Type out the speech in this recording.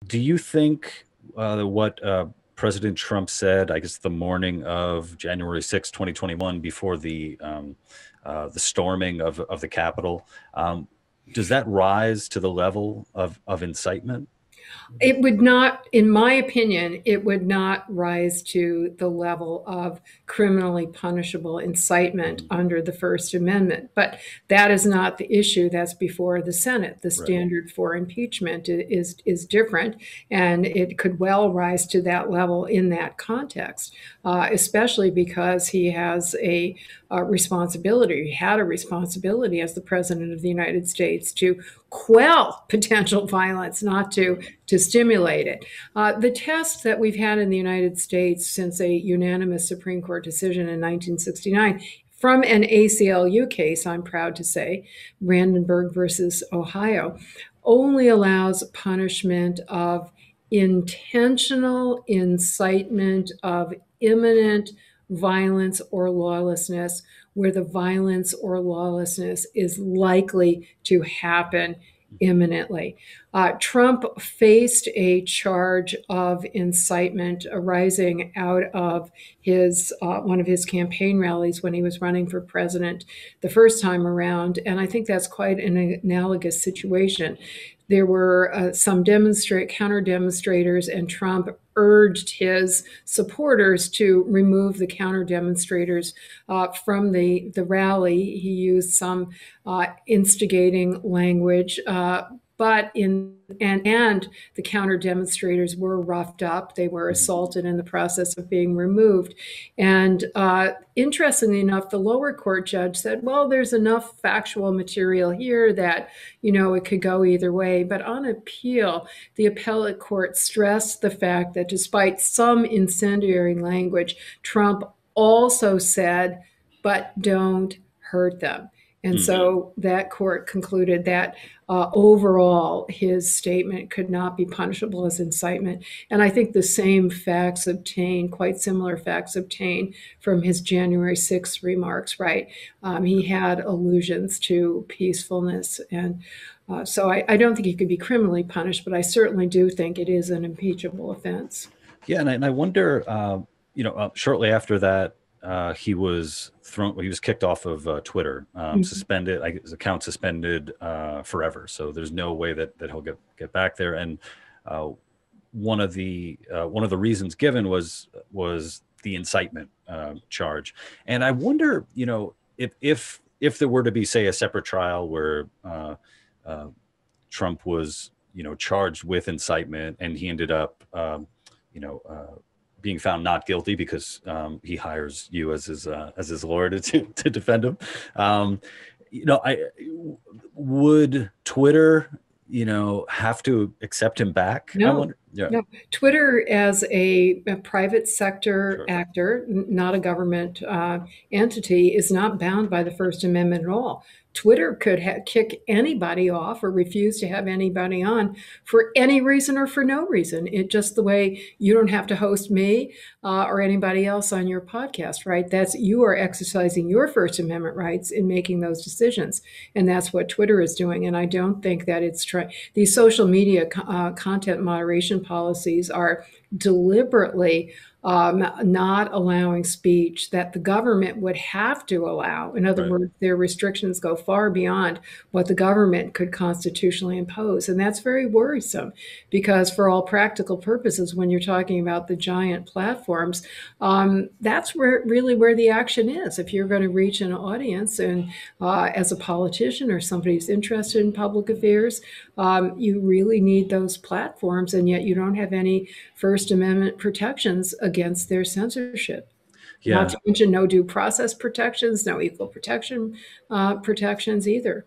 Do you think what President Trump said, I guess the morning of January 6, 2021, before the storming of the Capitol, does that rise to the level of incitement? It would not, in my opinion, it would not rise to the level of criminally punishable incitement Mhm. under the First Amendment. But that is not the issue that's before the Senate. The Right. standard for impeachment is different, and it could well rise to that level in that context, especially because he has a responsibility, he had a responsibility as the President of the United States to quell potential violence, not to stimulate it. The test that we've had in the United States since a unanimous Supreme Court decision in 1969 from an ACLU case, I'm proud to say, Brandenburg versus Ohio, only allows punishment of intentional incitement of imminent violence or lawlessness, where the violence or lawlessness is likely to happen imminently. Trump faced a charge of incitement arising out of his one of his campaign rallies when he was running for president the first time around, and I think that's quite an analogous situation. There were some counter demonstrators, and Trump urged his supporters to remove the counter demonstrators from the rally. He used some instigating language, but and the counter demonstrators were roughed up. They were Mhm. assaulted in the process of being removed. And interestingly enough, the lower court judge said, well, there's enough factual material here that, it could go either way. But on appeal, the appellate court stressed the fact that despite some incendiary language, Trump also said, but don't hurt them. And Mm. so that court concluded that overall, his statement could not be punishable as incitement. And I think the same facts obtained, quite similar facts obtained from his January 6th remarks, right? He had allusions to peacefulness. And so I don't think he could be criminally punished, but I certainly do think it is an impeachable offense. Yeah, and I wonder, shortly after that, he was thrown. He was kicked off of Twitter, Mhm. suspended. His account suspended forever. So there's no way that he'll get back there. And uh, one of the reasons given was the incitement charge. And I wonder, if there were to be, say, a separate trial where uh, Trump was, charged with incitement, and he ended up, you know, being found not guilty because he hires you as his lawyer to defend him. I would Twitter, have to accept him back. I No, wonder. Yeah, no. Twitter, as a private sector sure. actor, not a government entity, is not bound by the First Amendment at all. Twitter could kick anybody off or refuse to have anybody on for any reason or for no reason. It just the way you don't have to host me or anybody else on your podcast, right? That's you are exercising your First Amendment rights in making those decisions, and that's what Twitter is doing. And I don't think that it's trying. These social media content moderation policies are deliberately not allowing speech that the government would have to allow. In other Right. words, their restrictions go far beyond what the government could constitutionally impose. And that's very worrisome because, for all practical purposes, when you're talking about the giant platforms, that's where the action is. If you're going to reach an audience, and as a politician or somebody who's interested in public affairs, you really need those platforms, and yet you don't have any First Amendment protections against their censorship. Not Yeah. to mention no due process protections, no equal protection protections either.